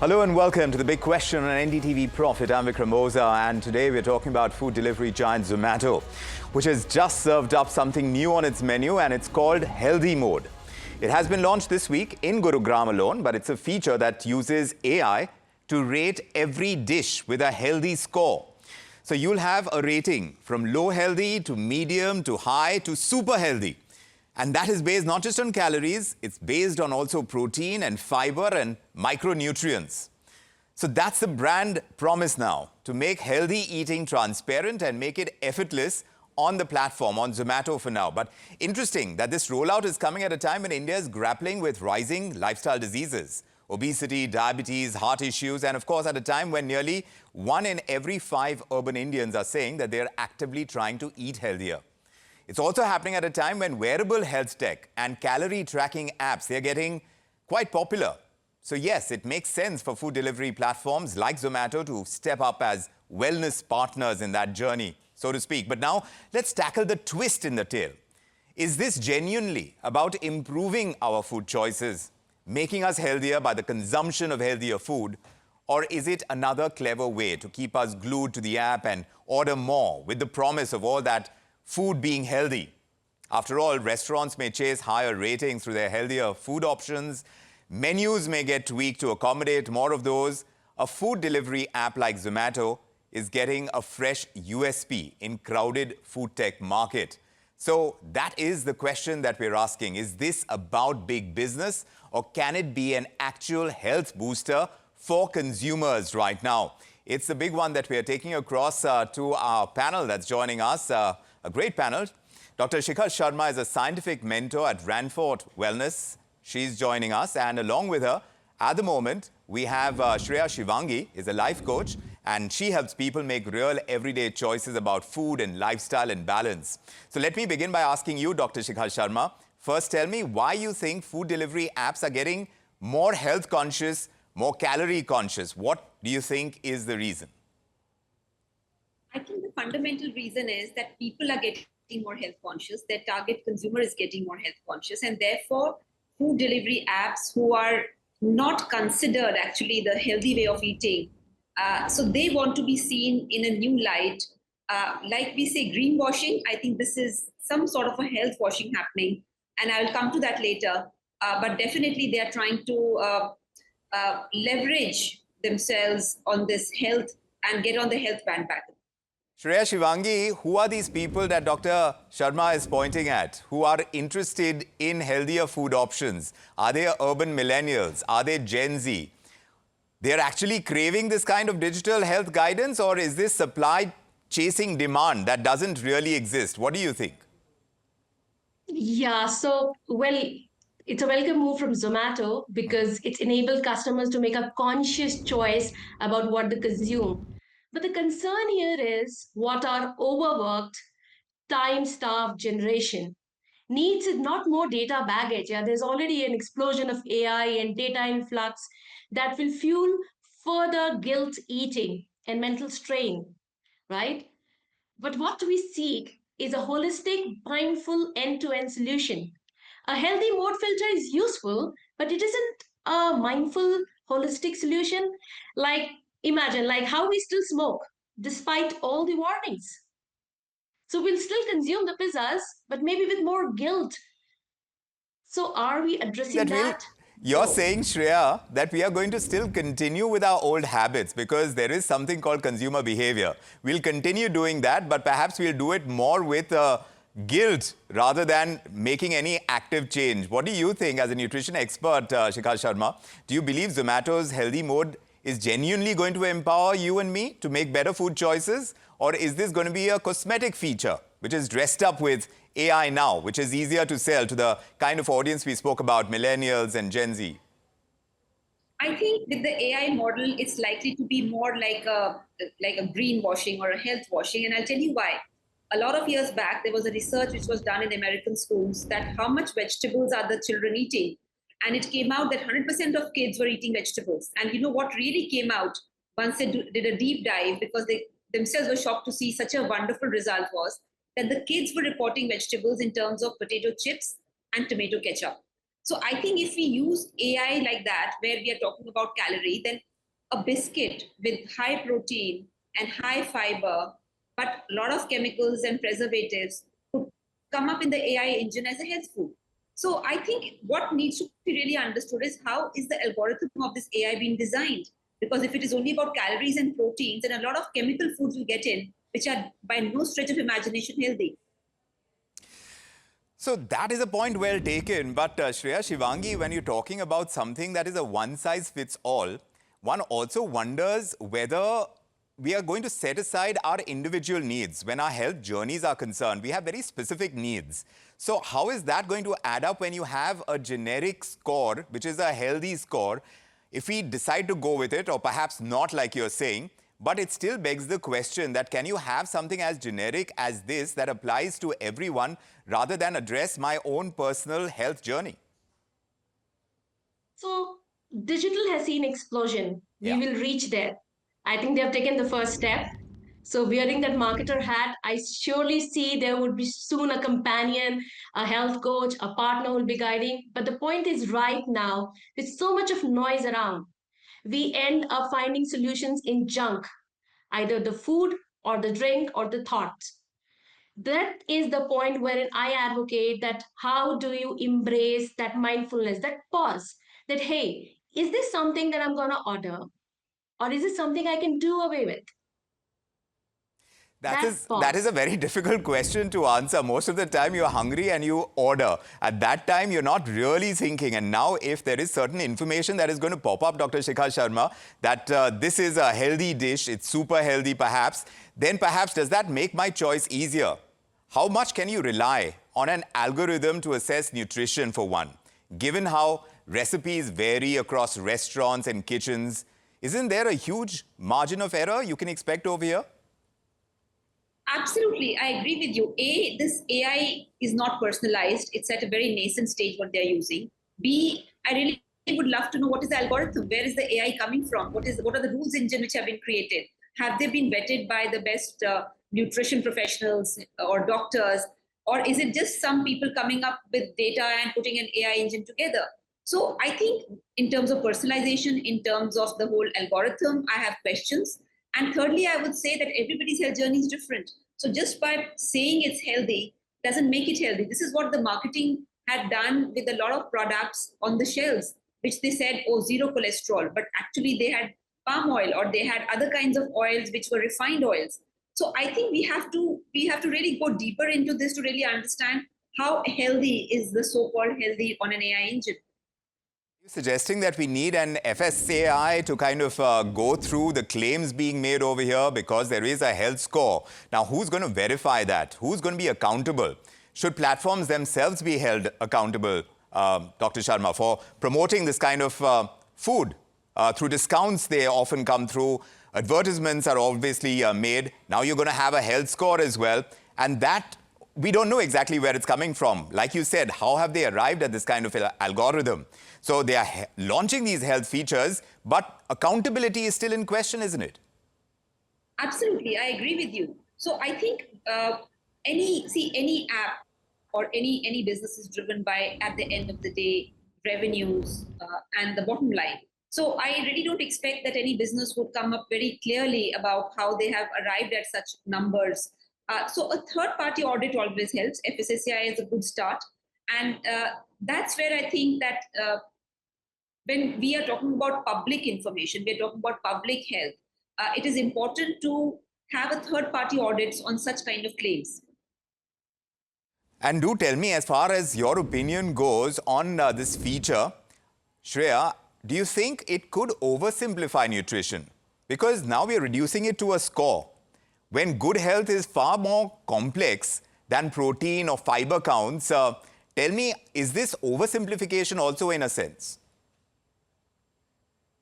Hello and welcome to The Big Question on NDTV Profit. I'm Vikram Oza, and today we're talking about food delivery giant Zomato, which has just served up something new on its menu, and it's called Healthy Mode. It has been launched this week in Gurugram alone, but it's a feature that uses AI to rate every dish with a healthy score. So you'll have a rating from low healthy to medium to high to super healthy. And that is based not just on calories, it's based on also protein and fiber and micronutrients. So that's the brand promise now, to make healthy eating transparent and make it effortless on the platform, on Zomato for now. But interesting that this rollout is coming at a time when India is grappling with rising lifestyle diseases, obesity, diabetes, heart issues, and of course at a time when nearly 1 in every 5 urban Indians are saying that they're actively trying to eat healthier. It's also happening at a time when wearable health tech and calorie tracking apps, they're getting quite popular. So yes, it makes sense for food delivery platforms like Zomato to step up as wellness partners in that journey, so to speak. But now let's tackle the twist in the tale. Is this genuinely about improving our food choices, making us healthier by the consumption of healthier food? Or is it another clever way to keep us glued to the app and order more with the promise of all that food being healthy? After all, restaurants may chase higher ratings through their healthier food options. Menus may get tweaked to accommodate more of those. A food delivery app like Zomato is getting a fresh USP in crowded food tech market. So that is the question that we're asking. Is this about big business, or can it be an actual health booster for consumers right now? It's the big one that we are taking across to our panel that's joining us. A great panel. Dr. Shikhar Sharma is a scientific mentor at Ranfort Wellness. She's joining us, and along with her, at the moment, we have Shreya Shivangi, is a life coach, and she helps people make real everyday choices about food and lifestyle and balance. So let me begin by asking you, Dr. Shikhar Sharma, first tell me why you think food delivery apps are getting more health conscious, more calorie conscious. What do you think is the reason? I think the fundamental reason is that people are getting more health conscious. Their target consumer is getting more health conscious, and therefore food delivery apps who are not considered actually the healthy way of eating, so they want to be seen in a new light. Like we say greenwashing, I think this is some sort of a health washing happening, and I will come to that later. But definitely they are trying to leverage themselves on this health and get on the health bandwagon. Shreya Shivangi, who are these people that Dr. Sharma is pointing at, who are interested in healthier food options? Are they urban millennials? Are they Gen Z? They're actually craving this kind of digital health guidance, or is this supply chasing demand that doesn't really exist? What do you think? Yeah, so, well, it's a welcome move from Zomato because it's enabled customers to make a conscious choice about what they consume. But the concern here is what our overworked, time-starved generation needs is not more data baggage. Yeah, there's already an explosion of AI and data influx that will fuel further guilt eating and mental strain, right? But what we seek is a holistic, mindful, end-to-end solution. A healthy mode filter is useful, but it isn't a mindful, holistic solution. Like, imagine, like how we still smoke despite all the warnings. So we'll still consume the pizzas, but maybe with more guilt. So are we addressing that? You're No. saying, Shreya, that we are going to still continue with our old habits because there is something called consumer behavior. We'll continue doing that, but perhaps we'll do it more with guilt rather than making any active change. What do you think as a nutrition expert, Shikhar Sharma? Do you believe Zomato's healthy mode is genuinely going to empower you and me to make better food choices? Or is this going to be a cosmetic feature which is dressed up with AI now, which is easier to sell to the kind of audience we spoke about, millennials and Gen Z? I think with the AI model, it's likely to be more like a greenwashing or a health washing, and I'll tell you why. A lot of years back, there was a research which was done in American schools that how much vegetables are the children eating, and it came out that 100% of kids were eating vegetables. And you know what really came out once they did a deep dive, because they themselves were shocked to see such a wonderful result, was that the kids were reporting vegetables in terms of potato chips and tomato ketchup. So I think if we use AI like that, where we are talking about calorie, then a biscuit with high protein and high fiber, but a lot of chemicals and preservatives could come up in the AI engine as a health food. So I think what needs to be really understood is how is the algorithm of this AI being designed? Because if it is only about calories and proteins, then a lot of chemical foods will get in, which are by no stretch of imagination healthy. So that is a point well taken. But Shreya, Shivangi, when you're talking about something that is a one-size-fits-all, one also wonders whether we are going to set aside our individual needs. When our health journeys are concerned, we have very specific needs. So how is that going to add up when you have a generic score, which is a healthy score? If we decide to go with it, or perhaps not like you're saying, but it still begs the question that can you have something as generic as this that applies to everyone rather than address my own personal health journey? So digital has seen explosion. We Yeah. will reach there. I think they have taken the first step. So wearing that marketer hat, I surely see there would be soon a companion, a health coach, a partner will be guiding. But the point is right now, with so much of noise around, we end up finding solutions in junk, either the food or the drink or the thoughts. That is the point wherein I advocate that how do you embrace that mindfulness, that pause, that hey, is this something that I'm going to order or is it something I can do away with? That That is a pause. very difficult question to answer. Most of the time you're hungry and you order. At that time, you're not really thinking. And now if there is certain information that is going to pop up, Dr. Shikha Sharma, that this is a healthy dish, it's super healthy perhaps, then perhaps does that make my choice easier? How much can you rely on an algorithm to assess nutrition for one? Given how recipes vary across restaurants and kitchens, isn't there a huge margin of error you can expect over here? Absolutely, I agree with you. A, this AI is not personalized. It's at a very nascent stage what they're using. B, I really would love to know what is the algorithm? Where is the AI coming from? What are the rules engine which have been created? Have they been vetted by the best nutrition professionals or doctors? Or is it just some people coming up with data and putting an AI engine together? So I think in terms of personalization, in terms of the whole algorithm, I have questions. And thirdly, I would say that everybody's health journey is different. So just by saying it's healthy doesn't make it healthy. This is what the marketing had done with a lot of products on the shelves, which they said, oh, zero cholesterol, but actually they had palm oil or they had other kinds of oils which were refined oils. So I think we have to really go deeper into this to really understand how healthy is the so-called healthy on an AI engine. You're suggesting that we need an FSAI to kind of go through the claims being made over here because there is a health score. Now, who's going to verify that? Who's going to be accountable? Should platforms themselves be held accountable, Dr. Sharma, for promoting this kind of food? Through discounts, they often come through. Advertisements are obviously made. Now you're going to have a health score as well. And that, we don't know exactly where it's coming from. Like you said, how have they arrived at this kind of algorithm? So they are launching these health features, but accountability is still in question, isn't it? Absolutely, I agree with you. So I think any app or any business is driven by, at the end of the day, revenues and the bottom line. So I really don't expect that any business would come up very clearly about how they have arrived at such numbers. So a third-party audit always helps. FSSAI is a good start, and that's where I think that when we are talking about public information, we are talking about public health. It is important to have a third-party audits on such kind of claims. And do tell me, as far as your opinion goes on this feature, Shreya, do you think it could oversimplify nutrition? Because now we're reducing it to a score, when good health is far more complex than protein or fiber counts. Tell me, is this oversimplification also in a sense?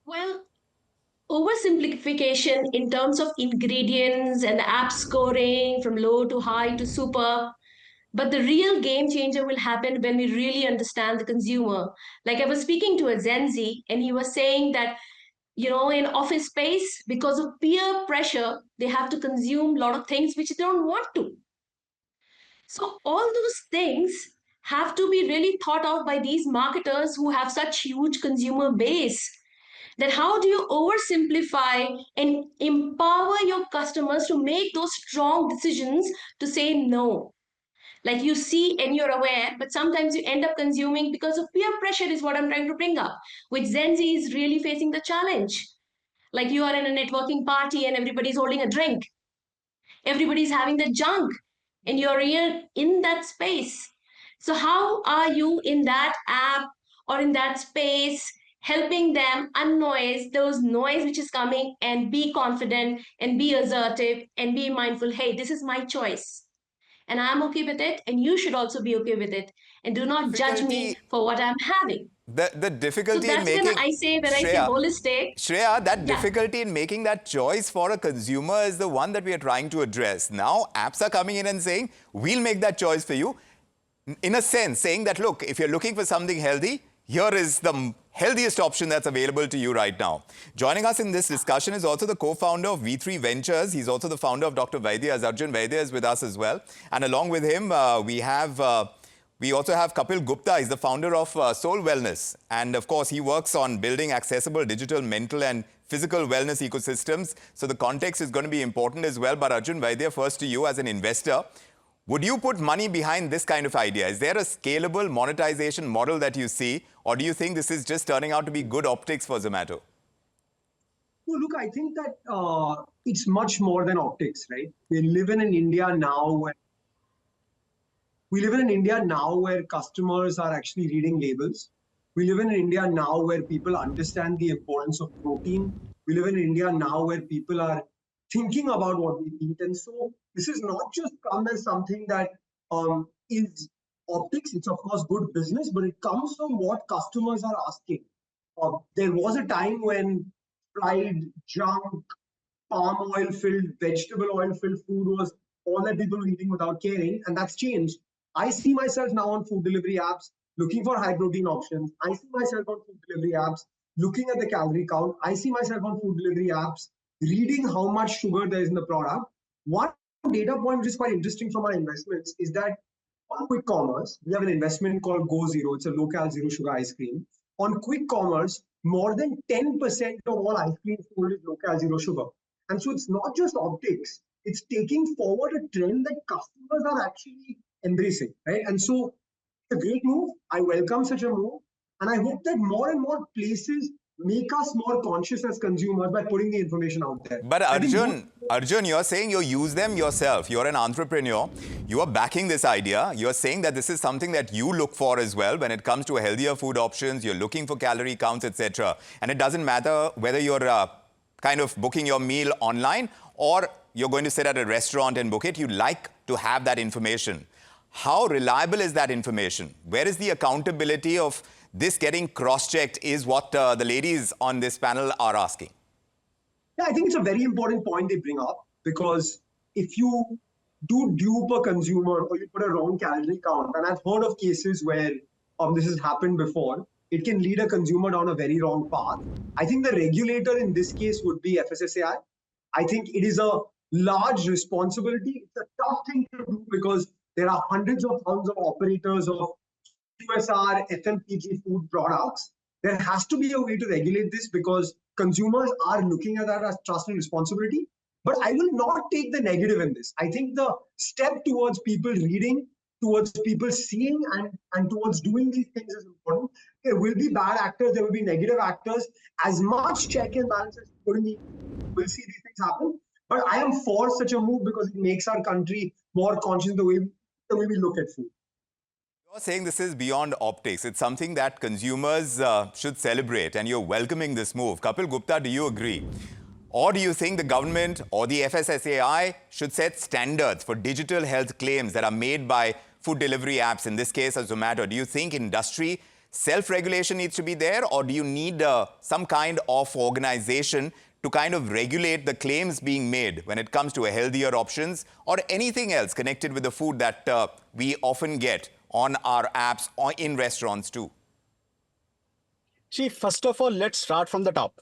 Well, oversimplification in terms of ingredients and the app scoring from low to high to super. But the real game changer will happen when we really understand the consumer. Like I was speaking to a Gen Z, and he was saying that, in office space, because of peer pressure, they have to consume a lot of things which they don't want to. So all those things have to be really thought out by these marketers who have such huge consumer base. Then how do you oversimplify and empower your customers to make those strong decisions to say no? Like you see and you're aware, but sometimes you end up consuming because of peer pressure, is what I'm trying to bring up, which Gen Z is really facing the challenge. Like you are in a networking party and everybody's holding a drink, everybody's having the junk, and you're in that space. So, how are you in that app or in that space helping them unnoise those noise which is coming and be confident and be assertive and be mindful? Hey, this is my choice and I'm okay with it, and you should also be okay with it. And do not judge me Difficulty, for what I'm having. the So difficulty in that's when making, I say, when I say Shreya, holistic, Shreya, that yeah. difficulty in making that choice for a consumer is the one that we are trying to address. Now, apps are coming in and saying, we'll make that choice for you. In a sense, saying that, look, if you're looking for something healthy, here is the healthiest option that's available to you right now. Joining us in this discussion is also the co-founder of V3 Ventures. He's also the founder of Dr. Vaidya. Arjun Vaidya is with us as well. And along with him, we also have Kapil Gupta. He's the founder of Soul Wellness. And of course, he works on building accessible digital, mental and physical wellness ecosystems. So the context is going to be important as well. But Arjun Vaidya, first to you as an investor. Would you put money behind this kind of idea? Is there a scalable monetization model that you see? Or do you think this is just turning out to be good optics for Zomato? No, look, I think that it's much more than optics, right? We live in an India now where customers are actually reading labels. We live in an India now where people understand the importance of protein. We live in India now where people are thinking about what we eat. And so this is not just come as something that is optics. It's of course good business, but it comes from what customers are asking. There was a time when fried, junk, palm oil filled, vegetable oil filled food was all that people were eating without caring, and that's changed. I see myself now on food delivery apps looking for high protein options. I see myself on food delivery apps looking at the calorie count. I see myself on food delivery apps reading how much sugar there is in the product. One data point which is quite interesting from our investments is that on quick commerce, we have an investment called Go Zero. It's a low-cal zero sugar ice cream. On quick commerce, more than 10% of all ice cream sold is low-cal zero sugar. And so it's not just optics, it's taking forward a trend that customers are actually embracing, right? And so it's a great move. I welcome such a move. And I hope that more and more places make us more conscious as consumers by putting the information out there. But Arjun, you're saying you use them yourself. You're an entrepreneur. You are backing this idea. You're saying that this is something that you look for as well when it comes to healthier food options. You're looking for calorie counts, etc. And it doesn't matter whether you're kind of booking your meal online or you're going to sit at a restaurant and book it. You like to have that information. How reliable is that information? Where is the accountability of this getting cross-checked is what the ladies on this panel are asking. Yeah, I think it's a very important point they bring up, because if you do dupe a consumer or you put a wrong calorie count, and I've heard of cases where this has happened before, it can lead a consumer down a very wrong path. I think the regulator in this case would be FSSAI. I think it is a large responsibility. It's a tough thing to do because there are hundreds of thousands of operators of QSR, FMCG food products. There has to be a way to regulate this because consumers are looking at that as trust and responsibility. But I will not take the negative in this. I think the step towards people reading, towards people seeing and towards doing these things is important. There will be bad actors, there will be negative actors. As much check and balance as we'll see these things happen. But I am for such a move because it makes our country more conscious the way we look at food. You're saying this is beyond optics. It's something that consumers should celebrate, and you're welcoming this move. Kapil Gupta, do you agree? Or do you think the government or the FSSAI should set standards for digital health claims that are made by food delivery apps, in this case, as Zomato? Do you think industry self-regulation needs to be there, or do you need some kind of organization to kind of regulate the claims being made when it comes to healthier options or anything else connected with the food that we often get on our apps or in restaurants too? See, first of all, let's start from the top.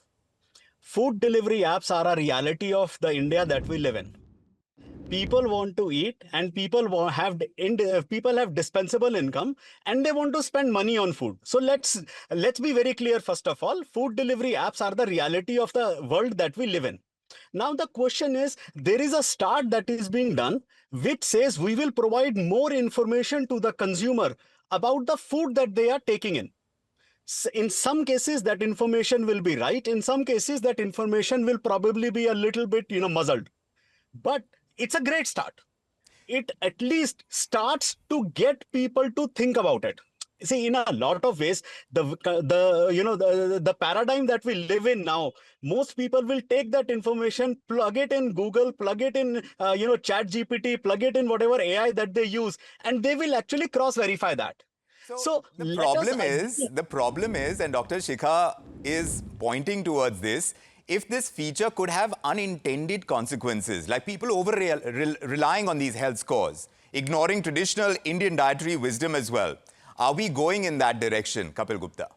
Food delivery apps are a reality of the India that we live in. people want to eat, and people have dispensable income, and they want to spend money on food. So let's be very clear. First of all, food delivery apps are the reality of the world that we live in. Now the question is, there is a start that is being done which says we will provide more information to the consumer about the food that they are taking in. In some cases that information will be right, in some cases that information will probably be a little bit muzzled, but it's a great start. It at least starts to get people to think about it. See, in a lot of ways, the paradigm that we live in now, most people will take that information, plug it in Google, plug it in Chat GPT, plug it in whatever AI that they use, and they will actually cross verify that. So the problem is, and Dr. Shikha is pointing towards this, if this feature could have unintended consequences, like people relying on these health scores, ignoring traditional Indian dietary wisdom as well. Are we going in that direction, Kapil Gupta?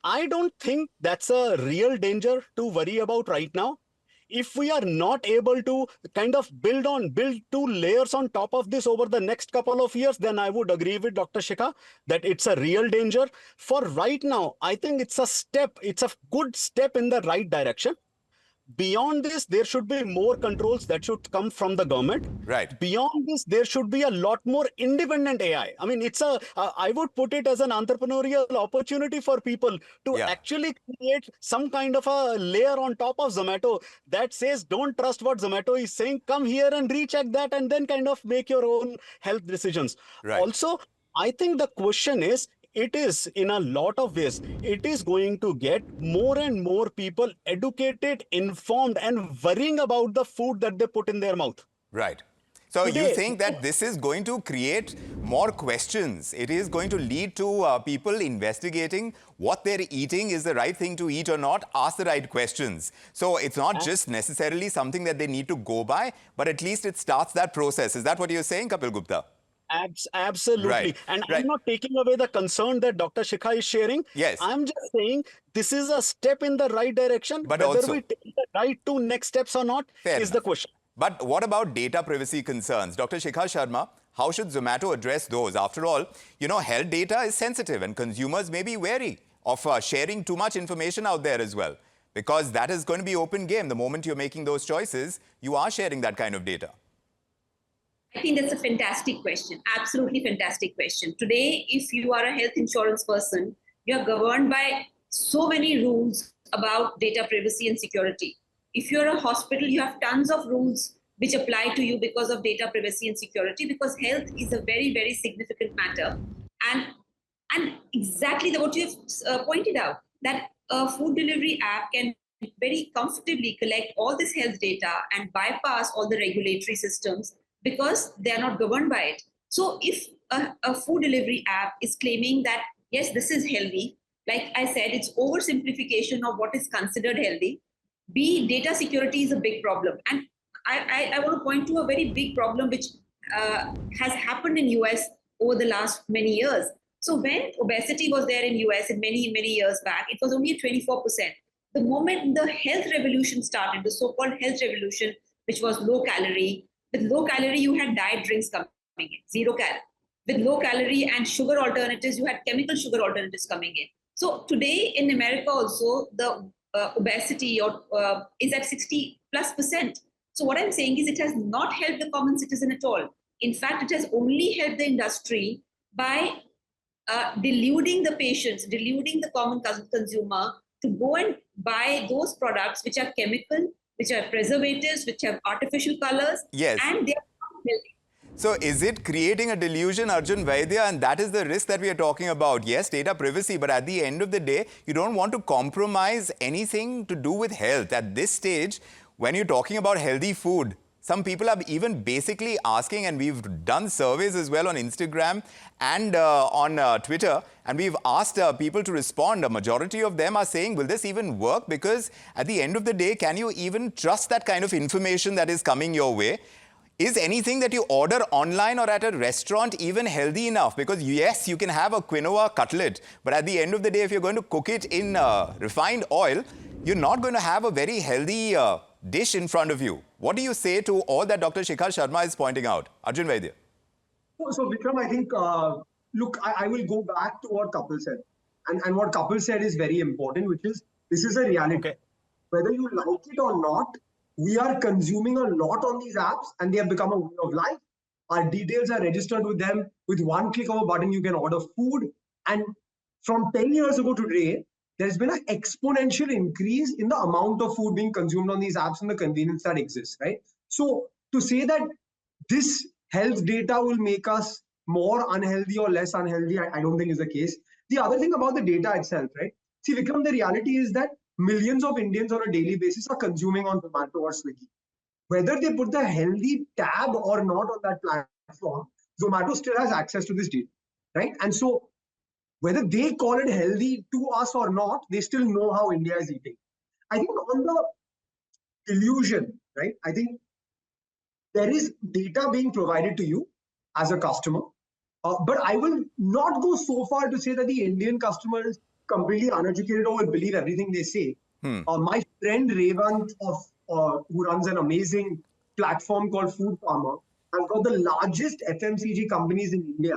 I don't think that's a real danger to worry about right now. If we are not able to kind of build 2 layers on top of this over the next couple of years, then I would agree with Dr. Shikha that it's a real danger. For right now, I think it's a good step in the right direction. Beyond this, there should be more controls that should come from the government. Right. Beyond this, there should be a lot more independent AI. I mean, I would put it as an entrepreneurial opportunity for people to actually create some kind of a layer on top of Zomato that says, don't trust what Zomato is saying, come here and recheck that, and then kind of make your own health decisions. Right. Also, I think the question is, it is in a lot of ways, it is going to get more and more people educated, informed, and worrying about the food that they put in their mouth. Right. So you think that this is going to create more questions? It is going to lead to people investigating what they're eating, is the right thing to eat or not, ask the right questions. So it's not just necessarily something that they need to go by, but at least it starts that process. Is that what you're saying, Kapil Gupta? Absolutely. Right. And I'm not taking away the concern that Dr. Shikha is sharing. Yes. I'm just saying this is a step in the right direction. But whether also, we take the right 2 next steps or not is the question. But what about data privacy concerns? Dr. Shikha Sharma, how should Zomato address those? After all, health data is sensitive and consumers may be wary of sharing too much information out there as well, because that is going to be open game. The moment you're making those choices, you are sharing that kind of data. I think that's a fantastic question. Absolutely fantastic question. Today, if you are a health insurance person, you are governed by so many rules about data privacy and security. If you're a hospital, you have tons of rules which apply to you because of data privacy and security, because health is a very, very significant matter. And exactly what you have pointed out, that a food delivery app can very comfortably collect all this health data and bypass all the regulatory systems, because they are not governed by it. So if a food delivery app is claiming that, yes, this is healthy, like I said, it's oversimplification of what is considered healthy. Data security is a big problem. And I want to point to a very big problem which has happened in US over the last many years. So when obesity was there in US in many, many years back, it was only 24%. The moment the health revolution started, the so-called health revolution, which was low calorie, with low calorie, you had diet drinks coming in, 0 calorie. With low calorie and sugar alternatives, you had chemical sugar alternatives coming in. So today in America also, the obesity is at 60+%. So what I'm saying is it has not helped the common citizen at all. In fact, it has only helped the industry by deluding the patients, deluding the common consumer to go and buy those products which are chemical, which are preservatives, which have artificial colors, yes, and they are not healthy. So is it creating a delusion, Arjun Vaidya? And that is the risk that we are talking about. Yes, data privacy, but at the end of the day, you don't want to compromise anything to do with health. At this stage, when you're talking about healthy food, some people are even basically asking, and we've done surveys as well on Instagram and on Twitter, and we've asked people to respond. A majority of them are saying, will this even work? Because at the end of the day, can you even trust that kind of information that is coming your way? Is anything that you order online or at a restaurant even healthy enough? Because yes, you can have a quinoa cutlet, but at the end of the day, if you're going to cook it in refined oil, you're not going to have a very healthy dish in front of you. What do you say to all that Dr. Shikhar Sharma is pointing out? Arjun Vaidya. So Vikram, I think, look, I will go back to what Kapil said. And what Kapil said is very important, which is, this is a reality. Okay. Whether you like it or not, we are consuming a lot on these apps and they have become a way of life. Our details are registered with them. With one click of a button, you can order food. And from 10 years ago to today, there's been an exponential increase in the amount of food being consumed on these apps and the convenience that exists, right? So to say that this health data will make us more unhealthy or less unhealthy, I don't think is the case. The other thing about the data itself, right? See, Vikram, the reality is that millions of Indians on a daily basis are consuming on Zomato or Swiggy. Whether they put the healthy tab or not on that platform, Zomato still has access to this data, right? And so whether they call it healthy to us or not, they still know how India is eating. I think on the illusion, right? I think there is data being provided to you as a customer, but I will not go so far to say that the Indian customer is completely uneducated or will believe everything they say. My friend Revant, who runs an amazing platform called Food Farmer, has got the largest FMCG companies in India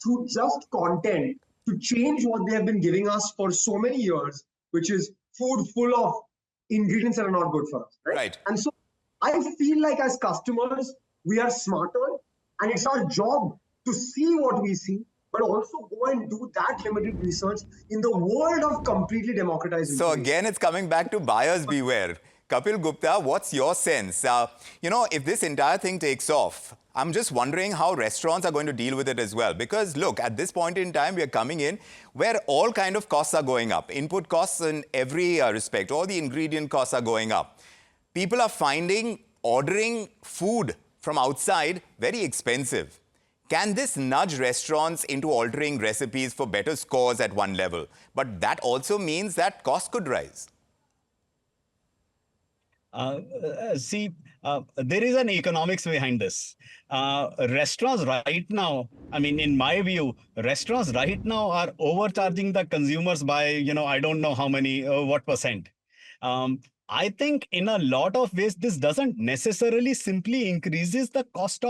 through just content to change what they have been giving us for so many years, which is food full of ingredients that are not good for us. Right. And so I feel like as customers, we are smarter, and it's our job to see what we see, but also go and do that limited research in the world of completely democratized So information. again, it's coming back to buyers beware. Kapil Gupta, what's your sense? If this entire thing takes off, I'm just wondering how restaurants are going to deal with it as well. Because look, at this point in time, we are coming in where all kind of costs are going up. Input costs in every respect, all the ingredient costs are going up. People are finding ordering food from outside very expensive. Can this nudge restaurants into altering recipes for better scores at one level? But that also means that costs could rise. There is an economics behind this. Restaurants right now, I mean, in my view, restaurants right now are overcharging the consumers by, I don't know how many, what percent. I think in a lot of ways, this doesn't necessarily simply increases the cost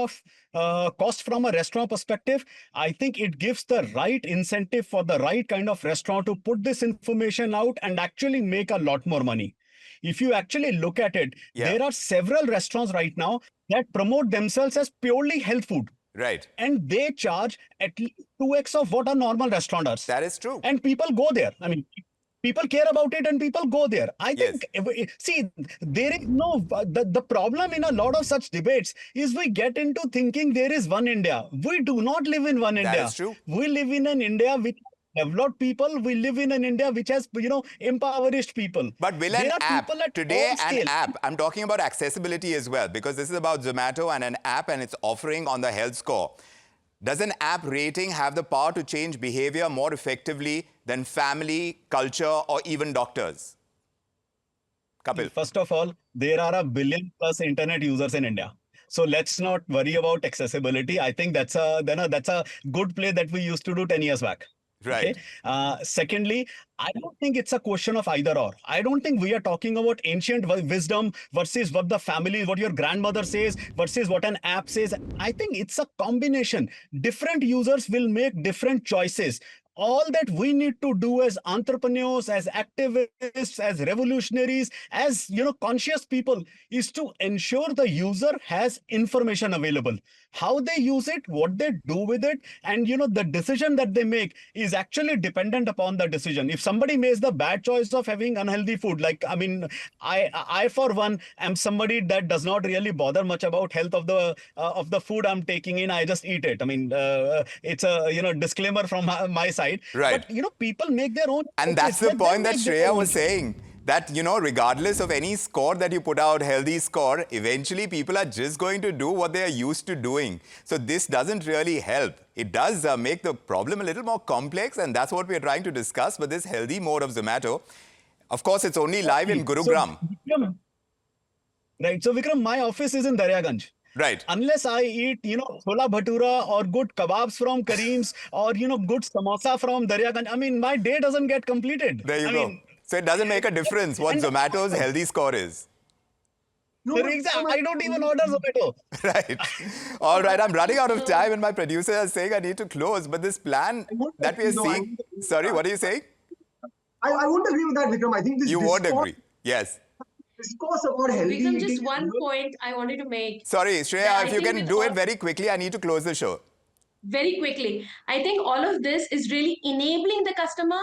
from a restaurant perspective. I think it gives the right incentive for the right kind of restaurant to put this information out and actually make a lot more money. If you actually look at it, there are several restaurants right now that promote themselves as purely health food. Right. And they charge at least 2x of what a normal restaurant does. That is true. And people go there. I mean, people care about it and people go there. I think, see, there is no, the problem in a lot of such debates is we get into thinking there is one India. We do not live in one India. That is true. We live in an India which developed people. We live in an India which has, impoverished people. But will an app, today an app, I'm talking about accessibility as well, because this is about Zomato and an app and it's offering on the health score. Does an app rating have the power to change behavior more effectively than family, culture, or even doctors? Kapil. First of all, there are 1 billion plus internet users in India. So let's not worry about accessibility. I think that's a good play that we used to do 10 years back. Right. Okay. Secondly, I don't think it's a question of either or. I don't think we are talking about ancient wisdom versus what the family, what your grandmother says versus what an app says. I think it's a combination. Different users will make different choices. All that we need to do as entrepreneurs, as activists, as revolutionaries, as conscious people is to ensure the user has information available. How they use it, what they do with it, and the decision that they make is actually dependent upon the decision. If somebody makes the bad choice of having unhealthy food, like I for one am somebody that does not really bother much about health of the food I'm taking in. I just eat it. I mean, it's a disclaimer from my side. Right. But people make their own. And that's the point that Shreya was saying. That, regardless of any score that you put out, healthy score, eventually people are just going to do what they are used to doing. So this doesn't really help. It does make the problem a little more complex, and that's what we're trying to discuss with this healthy mode of Zomato. Of course, it's only live in Gurugram. Right. So, Vikram, my office is in Daryaganj. Right. Unless I eat, chola bhatura or good kebabs from Kareem's or, good samosa from Daryaganj, I mean, my day doesn't get completed. There you go. So it doesn't make a difference what Zomato's healthy score is. No, I don't even order Zomato. Right. All right. I'm running out of time, and my producer is saying I need to close. But this plan that we are seeing. Sorry, what are you saying? I won't agree with that, Vikram. I think this You won't agree. Yes. discourse about healthy Vikram, eating. just one point I wanted to make. Sorry, that Shreya, I if you think can with do all- it very quickly, I need to close the show. Very quickly. I think all of this is really enabling the customer,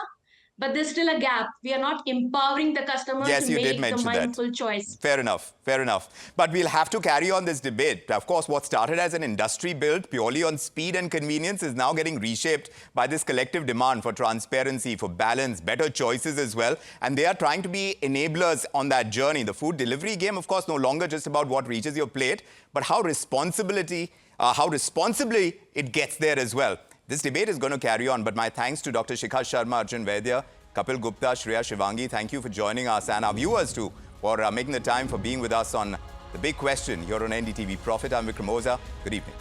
but there's still a gap. We are not empowering the customer Yes, to you did make the mention that. mindful choice. Fair enough, fair enough. But we'll have to carry on this debate. Of course, what started as an industry built purely on speed and convenience is now getting reshaped by this collective demand for transparency, for balance, better choices as well. And they are trying to be enablers on that journey. The food delivery game, of course, no longer just about what reaches your plate, but how responsibly it gets there as well. This debate is going to carry on, but my thanks to Dr. Shikha Sharma, Arjun Vaidya, Kapil Gupta, Shreya Shivangi. Thank you for joining us, and our viewers too for making the time for being with us on The Big Question here on NDTV Profit. I'm Vikram Oza. Good evening.